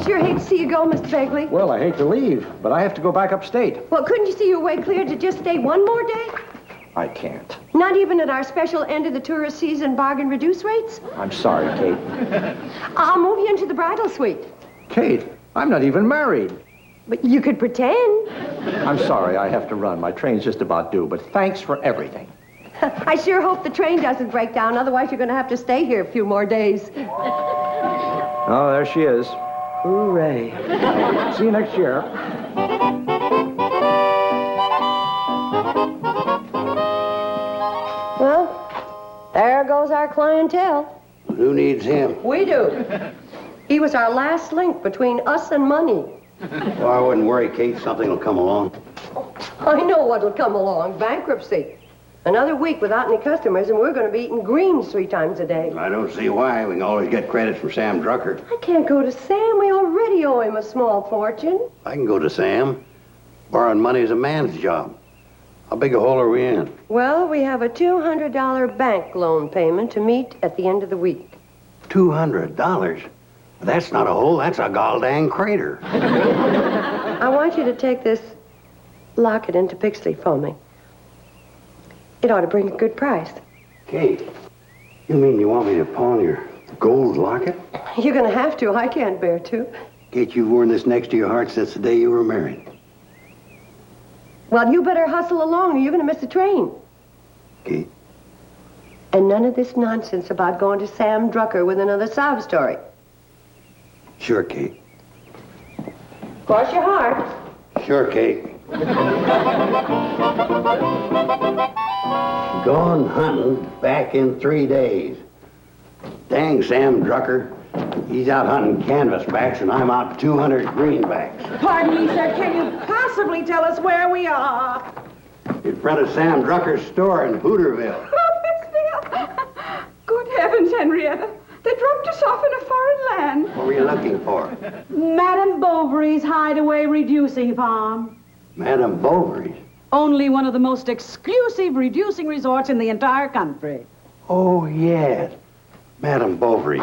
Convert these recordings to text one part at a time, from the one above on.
sure hate to see you go, Mr. Begley. Well, I hate to leave, but I have to go back upstate. Well, couldn't you see your way clear to just stay one more day? I can't. Not even at our special end of the tourist season bargain reduce rates? I'm sorry, Kate. I'll move you into the bridal suite. Kate, I'm not even married. But you could pretend. I'm sorry, I have to run. My train's just about due, but thanks for everything. I sure hope the train doesn't break down. Otherwise, you're going to have to stay here a few more days. Oh, there she is. Hooray. See you next year. Well, there goes our clientele. Who needs him? We do. He was our last link between us and money. Well, I wouldn't worry, Kate. Something will come along. I know what'll come along. Bankruptcy. Another week without any customers, and we're going to be eating greens 3 times a day. I don't see why. We can always get credits from Sam Drucker. I can't go to Sam. We already owe him a small fortune. I can go to Sam. Borrowing money is a man's job. How big a hole are we in? Well, we have a $200 bank loan payment to meet at the end of the week. $200? That's not a hole. That's a goddamn crater. I want you to take this locket into Pixley for me. It ought to bring a good price. Kate, you mean you want me to pawn your gold locket? You're going to have to. I can't bear to. Kate, you've worn this next to your heart since the day you were married. Well, you better hustle along or you're going to miss the train. Kate? And none of this nonsense about going to Sam Drucker with another sob story. Sure, Kate. Cross your heart. Sure, Kate. Gone hunting back in 3 days. Dang Sam Drucker. He's out hunting canvasbacks and I'm out 200 greenbacks. Pardon me, sir. Can you possibly tell us where we are? In front of Sam Drucker's store in Hooterville. Good heavens, Henrietta. They dropped us off in a foreign land. What were you looking for? Madame Bovary's hideaway reducing farm. Madame Bovary's? Only one of the most exclusive reducing resorts in the entire country. Oh, yes. Madame Bovary.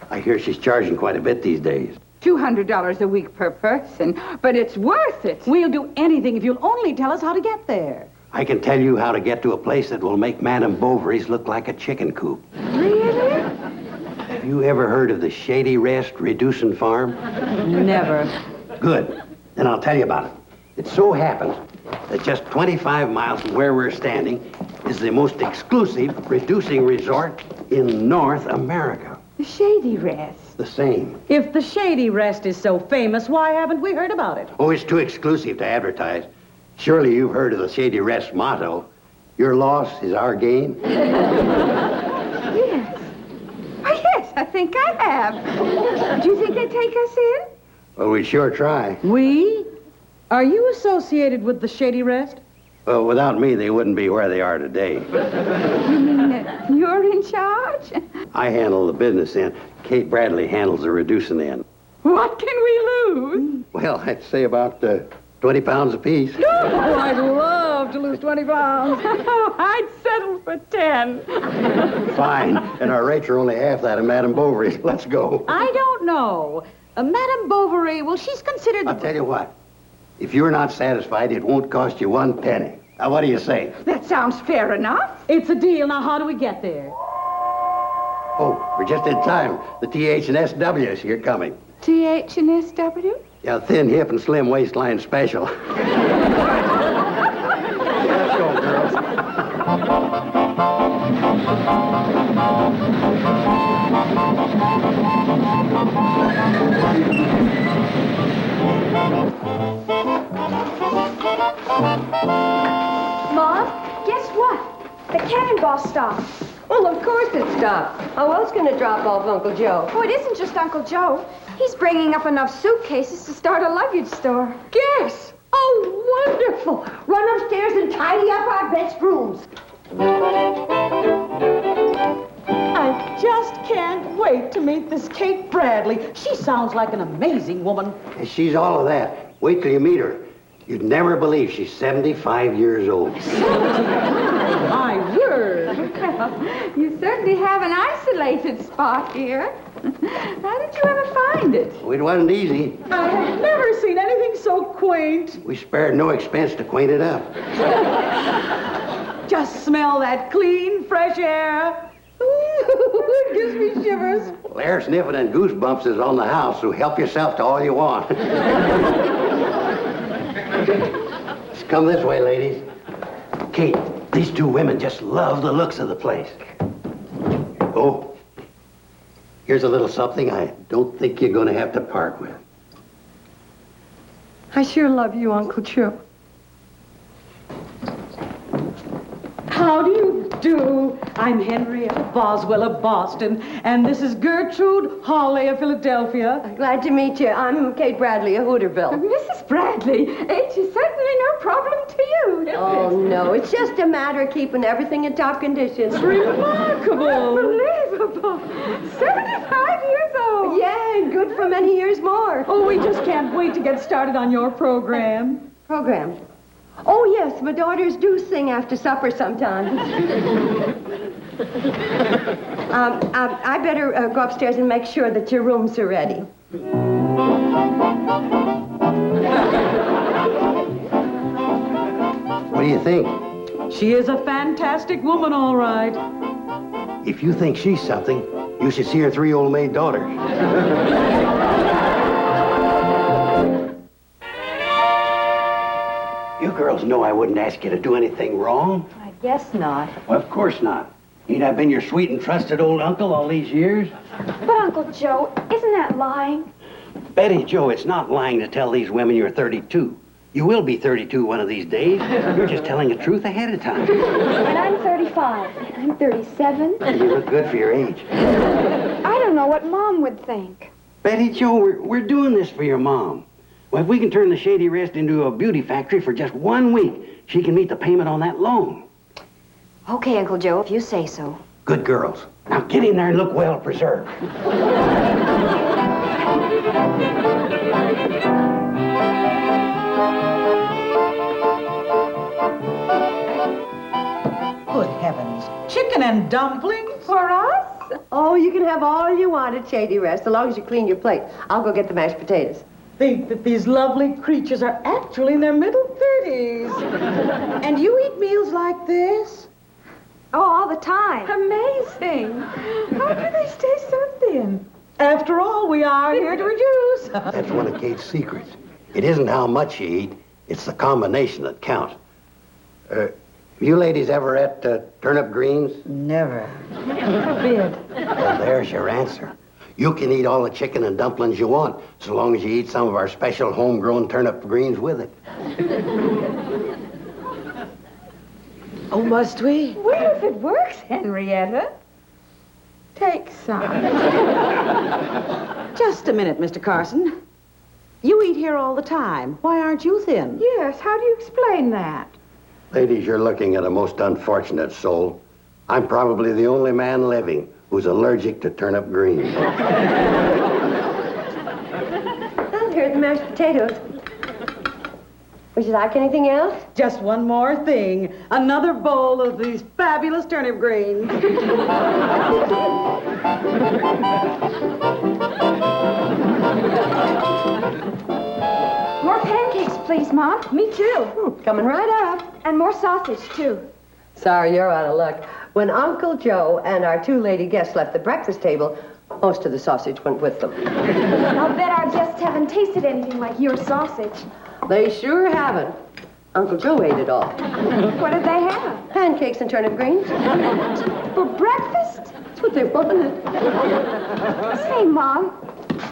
I hear she's charging quite a bit these days. $200 a week per person, but it's worth it. We'll do anything if you'll only tell us how to get there. I can tell you how to get to a place that will make Madame Bovary's look like a chicken coop. Really? Have you ever heard of the Shady Rest Reducing Farm? Never. Good. Then I'll tell you about it. It so happens that just 25 miles from where we're standing is the most exclusive reducing resort in North America. The Shady Rest. The same. If the Shady Rest is so famous, why haven't we heard about it? Oh, it's too exclusive to advertise. Surely you've heard of the Shady Rest motto, your loss is our gain. Yes. Oh, yes, I think I have. Do you think they'd take us in? Well, we'd sure try. We? Are you associated with the Shady Rest? Well, without me, they wouldn't be where they are today. You mean you're in charge? I handle the business end. Kate Bradley handles the reducing end. What can we lose? Well, I'd say about 20 pounds apiece. Oh, I'd love to lose 20 pounds. Oh, I'd settle for 10. Fine. And our rates are only half that of Madame Bovary's. Let's go. I don't know. Madame Bovary, well, she's considered... I'll tell you what. If you're not satisfied, it won't cost you 1 penny. Now, what do you say? That sounds fair enough. It's a deal. Now, how do we get there? Oh, we're just in time. The TH&SW is here coming. TH&SW? Yeah, thin, hip, and slim waistline special. Yeah, let's go, girls. Mom, guess what? The cannonball stopped. Well, of course it stopped. How else can it drop off Uncle Joe? Oh, it isn't just Uncle Joe. He's bringing up enough suitcases to start a luggage store. Guess. Oh, wonderful. Run upstairs and tidy up our best rooms. I just can't wait to meet this Kate Bradley. She sounds like an amazing woman. She's all of that. Wait till you meet her. You'd never believe she's 75 years old. My word. You certainly have an isolated spot here. How did you ever find it? Well, it wasn't easy. I have never seen anything so quaint. We spared no expense to quaint it up. Just smell that clean, fresh air. It gives me shivers. Well, air sniffing and goosebumps is on the house, so help yourself to all you want. Just come this way, ladies. Kate, these two women just love the looks of the place. Oh, here's a little something I don't think you're going to have to part with. I sure love you, Uncle Joe. How do you do? I'm Henrietta Boswell of Boston, and this is Gertrude Hawley of Philadelphia. Glad to meet you. I'm Kate Bradley of Hooterville. Mrs. Bradley, age is certainly no problem to you, is Oh, it? no. It's just a matter of keeping everything in top condition. Remarkable. Unbelievable. 75 years old. Yeah, and good for many years more. Oh, we just can't wait to get started on your program. Program. Oh, yes, my daughters do sing after supper sometimes. I better go upstairs and make sure that your rooms are ready. What do you think? She is a fantastic woman, all right. If you think she's something, you should see her 3 old maid daughters. You girls know I wouldn't ask you to do anything wrong. I guess not. Well, of course not. Ain't I been your sweet and trusted old uncle all these years? But, Uncle Joe, isn't that lying? Betty Joe, it's not lying to tell these women you're 32. You will be 32 one of these days. You're just telling the truth ahead of time. And I'm 35. I'm 37. You look good for your age. I don't know what Mom would think. Betty Joe, we're doing this for your mom. Well, if we can turn the Shady Rest into a beauty factory for just 1 week, she can meet the payment on that loan. Okay, Uncle Joe, if you say so. Good girls. Now get in there and look well preserved. Good heavens. Chicken and dumplings? For us? Oh, you can have all you want at Shady Rest, as long as you clean your plate. I'll go get the mashed potatoes. Think that these lovely creatures are actually in their middle 30s. And you eat meals like this? Oh, all the time. Amazing. How do they stay so thin? After all, we are here to reduce. That's one of Kate's secrets. It isn't how much you eat, it's the combination that counts. You ladies ever ate turnip greens? Never. Forbid. Well, there's your answer. You can eat all the chicken and dumplings you want, so long as you eat some of our special homegrown turnip greens with it. Oh, must we? Well, if it works, Henrietta, take some. Just a minute, Mr. Carson. You eat here all the time. Why aren't you thin? Yes, how do you explain that? Ladies, you're looking at a most unfortunate soul. I'm probably the only man living who's allergic to turnip greens. Well, here's the mashed potatoes. Would you like anything else? Just one more thing. Another bowl of these fabulous turnip greens. More pancakes, please, Mom. Me too. Coming right up. And more sausage, too. Sorry, you're out of luck. When Uncle Joe and our 2 lady guests left the breakfast table, most of the sausage went with them. I'll bet our guests haven't tasted anything like your sausage. They sure haven't. Uncle Joe ate it all. What did they have? Pancakes and turnip greens. For breakfast? That's what they wanted. Say, Mom,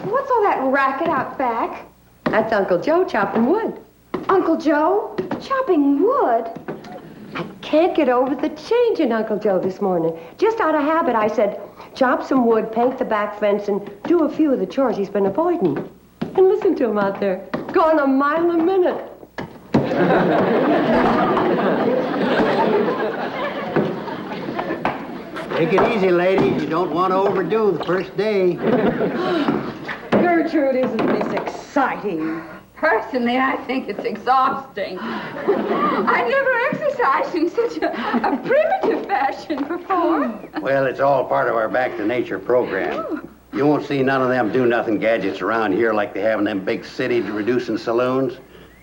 what's all that racket out back? That's Uncle Joe chopping wood. Uncle Joe? Chopping wood? I can't get over the change in Uncle Joe this morning. Just out of habit, I said, chop some wood, paint the back fence, and do a few of the chores he's been avoiding. And listen to him out there, going a mile a minute. Take it easy, ladies. You don't want to overdo the first day. Gertrude, isn't this exciting? Personally, I think it's exhausting. I never exercised in such a primitive fashion before. Well, it's all part of our Back to Nature program. You won't see none of them do-nothing gadgets around here like they have in them big city-reducing saloons.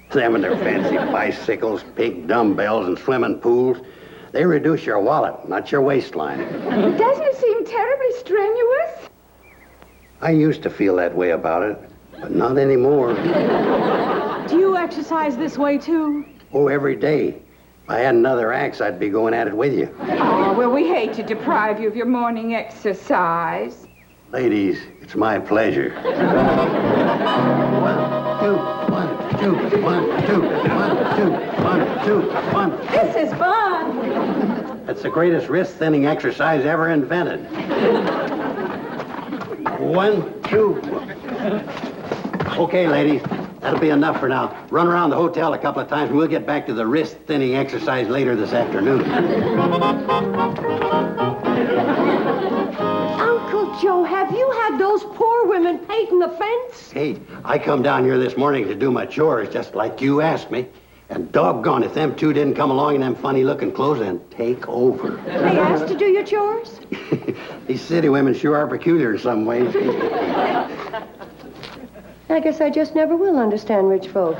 Them and their fancy bicycles, pink dumbbells, and swimming pools. They reduce your wallet, not your waistline. Doesn't it seem terribly strenuous? I used to feel that way about it, but not anymore. Do you exercise this way, too? Oh, every day. If I had another axe, I'd be going at it with you. Oh, well, we hate to deprive you of your morning exercise. Ladies, it's my pleasure. 1, 2, 1, 2, 1, 2, 1, 2, 1, 2, 1. This is fun. That's the greatest wrist-thinning exercise ever invented. 1, 2. Okay, ladies, that'll be enough for now. Run around the hotel a couple of times, and we'll get back to the wrist-thinning exercise later this afternoon. Uncle Joe, have you had those poor women painting the fence? Hey, I come down here this morning to do my chores just like you asked me. And doggone if them two didn't come along in them funny-looking clothes and take over. They asked to do your chores? These city women sure are peculiar in some ways. I guess I just never will understand rich folk.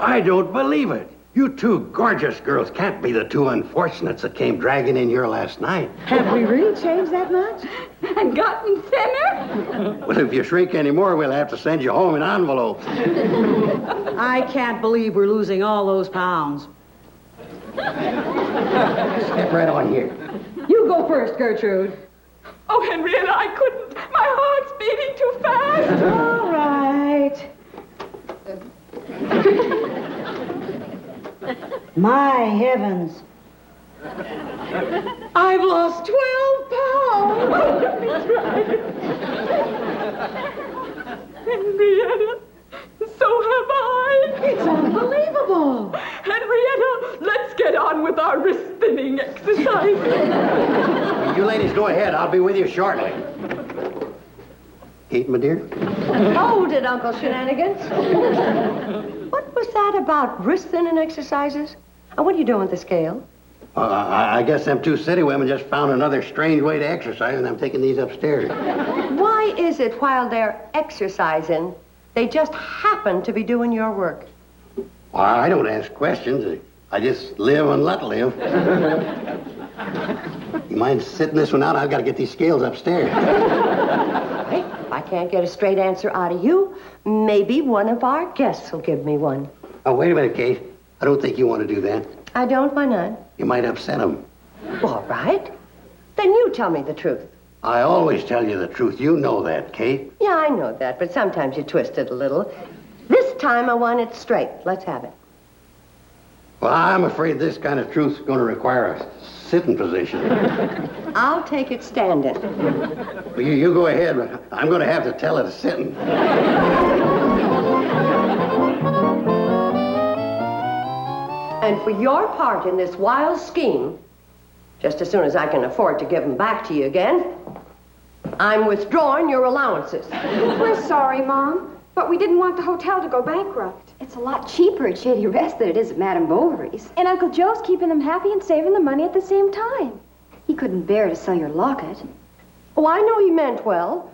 I don't believe it. You two gorgeous girls can't be the two unfortunates that came dragging in here last night. Have we really changed that much? And gotten thinner? Well, if you shrink any more, we'll have to send you home in envelopes. I can't believe we're losing all those pounds. Step right on here. You go first, Gertrude. Oh, Henrietta, I couldn't. My heart's beating too fast. All right. My heavens. I've lost 12 pounds. Henrietta, so have I. It's unbelievable. Henrietta, let's get on with our wrist-thinning exercise. You ladies go ahead. I'll be with you shortly. Kate, my dear? Hold it, Uncle Shenanigans. What was that about wrist-thinning exercises? And what are you doing with the scale? I guess them two city women just found another strange way to exercise, and I'm taking these upstairs. Why is it while they're exercising, they just happen to be doing your work? Well, I don't ask questions. I just live and let live. You mind sitting this one out? I've got to get these scales upstairs. Hey, if I can't get a straight answer out of you, maybe one of our guests will give me one. Oh, wait a minute, Kate. I don't think you want to do that. I don't, why not? You might upset them. All right. Then you tell me the truth. I always tell you the truth. You know that, Kate. Yeah, I know that, but sometimes you twist it a little. This time I want it straight. Let's have it. Well, I'm afraid this kind of truth's going to require a sitting position. I'll take it standing. Well, you go ahead, but I'm going to have to tell it sitting. And for your part in this wild scheme, just as soon as I can afford to give them back to you again, I'm withdrawing your allowances. We're sorry, Mom, but we didn't want the hotel to go bankrupt. It's a lot cheaper at Shady Rest than it is at Madame Bovary's. And Uncle Joe's keeping them happy and saving the money at the same time. He couldn't bear to sell your locket. Oh, I know he meant well,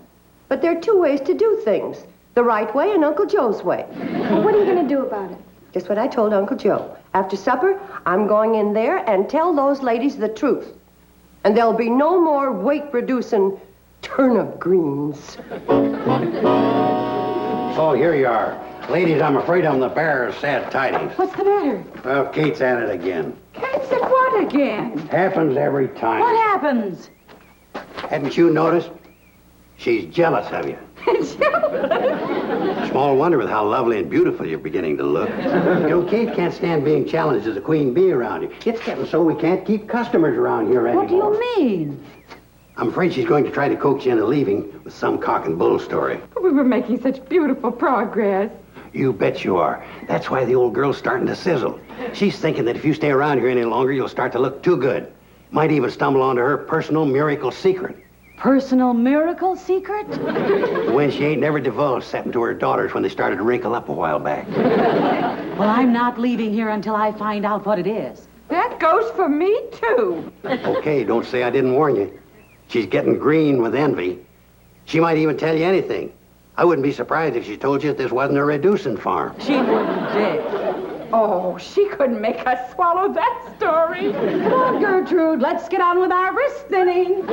but there are two ways to do things. The right way and Uncle Joe's way. Well, what are you going to do about it? Just what I told Uncle Joe. After supper, I'm going in there and tell those ladies the truth. And there'll be no more weight-reducing turnip greens. Oh, here you are. Ladies, I'm afraid I'm the bearer of sad tidings. What's the matter? Well, Kate's at it again. Kate said what again? Happens every time. What happens? Hadn't you noticed? She's jealous of you. Small wonder with how lovely and beautiful you're beginning to look. You know, Kate can't stand being challenged as a queen bee around you. It's getting so we can't keep customers around here anymore. What do you mean? I'm afraid she's going to try to coax you into leaving with some cock and bull story. We were making such beautiful progress. You bet you are. That's why the old girl's starting to sizzle. She's thinking that if you stay around here any longer, you'll start to look too good. Might even stumble onto her personal miracle secret. Personal miracle secret? The one she ain't never divulged, except to her daughters when they started to wrinkle up a while back. Well, I'm not leaving here until I find out what it is. That goes for me, too. Okay, don't say I didn't warn you. She's getting green with envy. She might even tell you anything. I wouldn't be surprised if she told you that this wasn't a reducing farm. She wouldn't dare. Oh, she couldn't make us swallow that story. Come on, Gertrude, let's get on with our wrist thinning.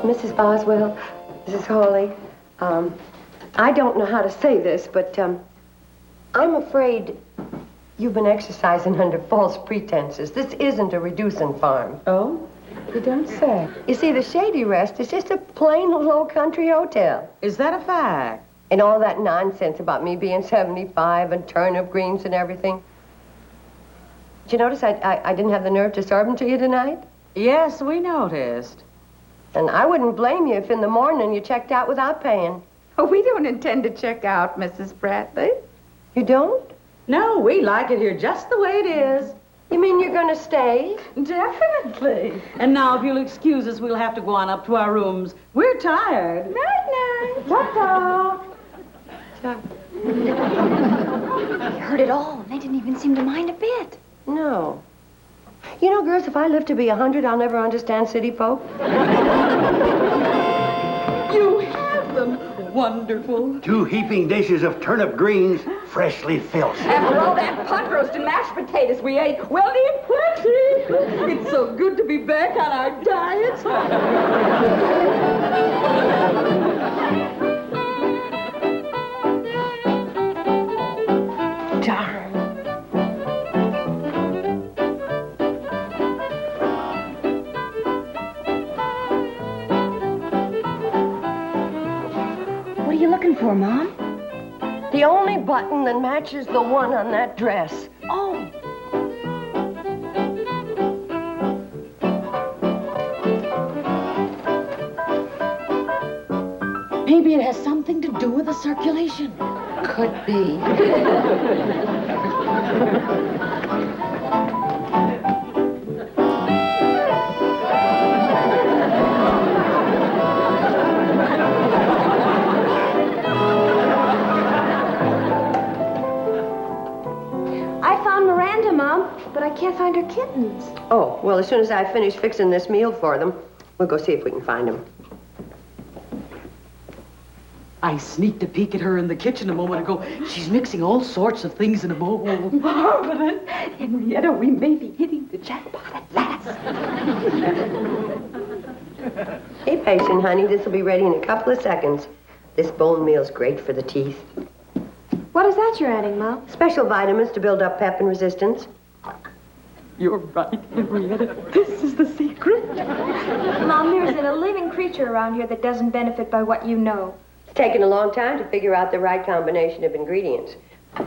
Mrs. Boswell, Mrs. Hawley, I don't know how to say this, but I'm afraid you've been exercising under false pretenses. This isn't a reducing farm. Oh? You don't say. You see, the Shady Rest is just a plain little old country hotel. Is that a fact? And all that nonsense about me being 75 and turnip greens and everything. Did you notice I didn't have the nerve to serve them to you tonight? Yes, we noticed. And I wouldn't blame you if in the morning you checked out without paying. Oh, we don't intend to check out, Mrs. Bradley. You don't? No, we like it here just the way it is. You mean you're going to stay? Definitely. And now, if you'll excuse us, we'll have to go on up to our rooms. We're tired. Night-night. Ta-ta. I heard it all, and they didn't even seem to mind a bit. No. You know, girls, if I live to be 100, I'll never understand city folk. You have them. Wonderful. 2 heaping dishes of turnip greens, freshly filched. After all that pot roast and mashed potatoes we ate, we'll need plenty. It's so good to be back on our diet. Darn. What are you looking for, Mom? The only button that matches the one on that dress. Oh. Maybe it has something to do with the circulation. Could be. But I can't find her kittens. Oh, well, as soon as I finish fixing this meal for them, we'll go see if we can find them. I sneaked a peek at her in the kitchen a moment ago. She's mixing all sorts of things in a bowl. Marvelous. Henrietta, we may be hitting the jackpot at last. Be patient, honey. This will be ready in a couple of seconds. This bone meal's great for the teeth. What is that you're adding, Mom? Special vitamins to build up pep and resistance. You're right, Henrietta. This is the secret. Mom, there isn't a living creature around here that doesn't benefit by what you know. It's taken a long time to figure out the right combination of ingredients.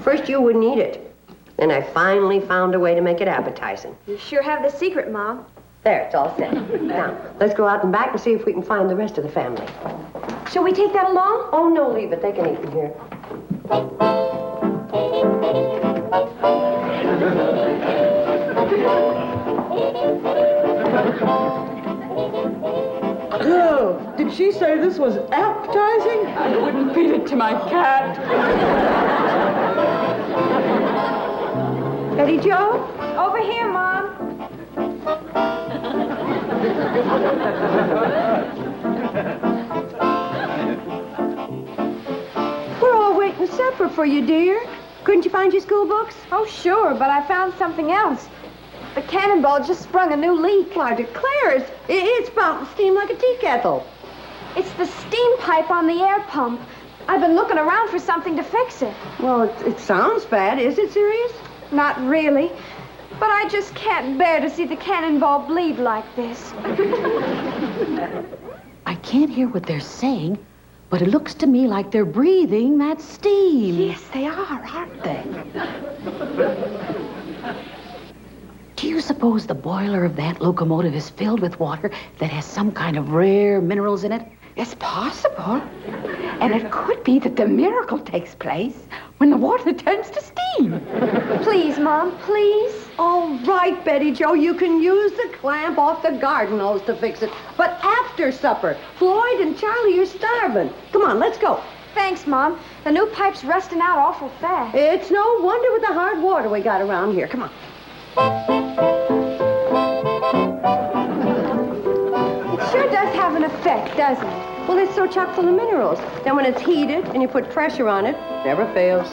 First, you wouldn't eat it. Then I finally found a way to make it appetizing. You sure have the secret, Mom. There, it's all set. Now, let's go out and back and see if we can find the rest of the family. Shall we take that along? Oh, no, leave it. They can eat from here. Oh, did she say this was appetizing? I wouldn't feed it to my cat. Betty Joe? Over here, Mom. We're all waiting supper for you, dear. Couldn't you find your school books? Oh, sure, but I found something else. The cannonball just sprung a new leak. Well, I declare it's spouting steam like a tea kettle. It's the steam pipe on the air pump. I've been looking around for something to fix it. Well, it sounds bad. Is it serious? Not really. But I just can't bear to see the cannonball bleed like this. I can't hear what they're saying, But it looks to me like they're breathing that steam. Yes, they are, aren't they? Do you suppose the boiler of that locomotive is filled with water that has some kind of rare minerals in it? It's possible. And it could be that the miracle takes place when the water turns to steam. Please, Mom, please. All right, Betty Jo, you can use the clamp off the garden hose to fix it. But after supper, Floyd and Charley are starving. Come on, let's go. Thanks, Mom. The new pipe's rusting out awful fast. It's no wonder with the hard water we got around here. Come on. It sure does have an effect, doesn't it? Well, it's so chock full of minerals. Then when it's heated and you put pressure on it, never fails.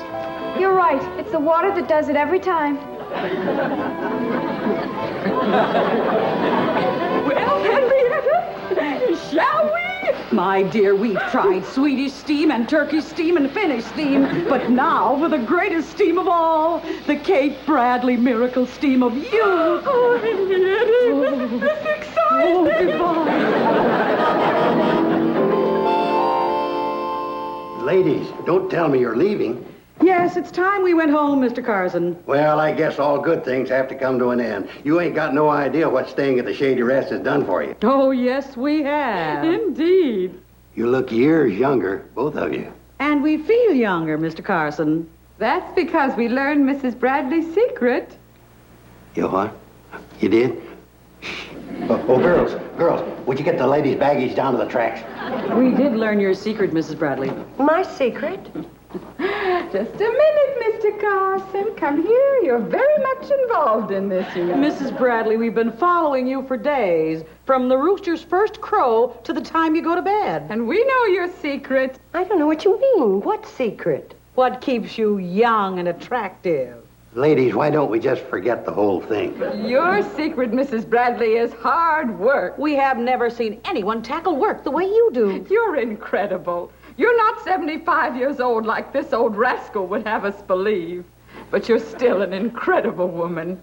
You're right. It's the water that does it every time. Well, Henrietta, shall we? My dear, we've tried Swedish steam and Turkish steam and Finnish steam, but now for the greatest steam of all, the Kate Bradley miracle steam of you. Oh, Henrietta, this is exciting. Oh, goodbye. Ladies, don't tell me you're leaving. Yes, it's time we went home, Mr. Carson. Well, I guess all good things have to come to an end. You ain't got no idea what staying at the Shady Rest has done for you. Oh, yes, we have. Indeed. You look years younger, both of you. And we feel younger, Mr. Carson. That's because we learned Mrs. Bradley's secret. You what? You did? Oh, girls, would you get the ladies' baggage down to the tracks? We did learn your secret, Mrs. Bradley. My secret? Just a minute, Mr. Carson. Come here. You're very much involved in this, you know. Mrs. Bradley, we've been following you for days, from the rooster's first crow to the time you go to bed. And we know your secret. I don't know what you mean. What secret? What keeps you young and attractive? Ladies, why don't we just forget the whole thing? Your secret, Mrs. Bradley, is hard work. We have never seen anyone tackle work the way you do. You're incredible. You're not 75 years old like this old rascal would have us believe. But you're still an incredible woman.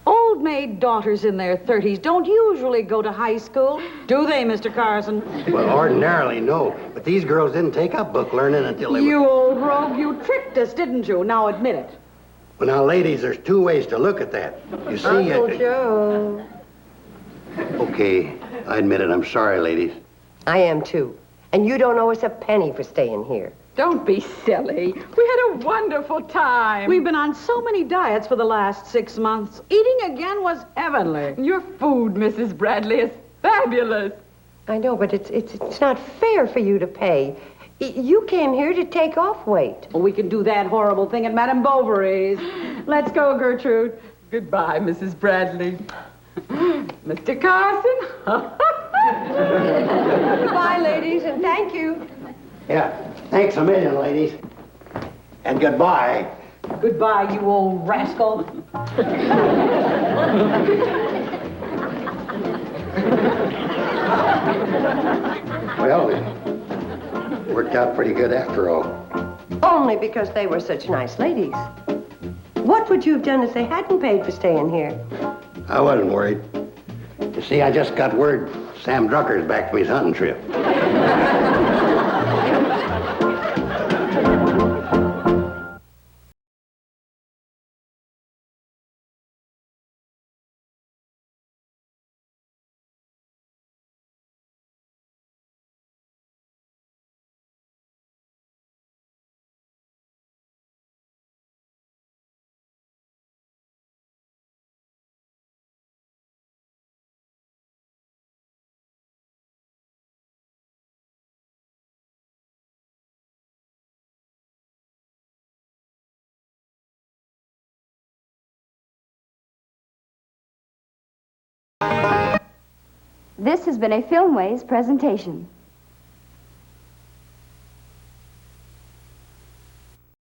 Old maid daughters in their 30s don't usually go to high school, do they, Mr. Carson? Well, ordinarily, no. But these girls didn't take up book learning until they You old rogue, you tricked us, didn't you? Now admit it. Well, now, ladies, there's two ways to look at that. You see, Uncle Joe. Okay, I admit it. I'm sorry, ladies. I am, too. And you don't owe us a penny for staying here. Don't be silly. We had a wonderful time. We've been on so many diets for the last 6 months. Eating again was heavenly. Your food, Mrs. Bradley, is fabulous. I know, but it's not fair for you to pay. You came here to take off weight. Well, we can do that horrible thing at Madame Bovary's. Let's go, Gertrude. Goodbye, Mrs. Bradley. Mr. Carson. Goodbye, ladies, and thank you. Yeah, thanks a million, ladies. And goodbye. Goodbye, you old rascal. Well, it worked out pretty good after all. Only because they were such nice ladies. What would you have done if they hadn't paid for staying here? I wasn't worried. You see, I just got word Sam Drucker's back from his hunting trip. This has been a Filmways presentation.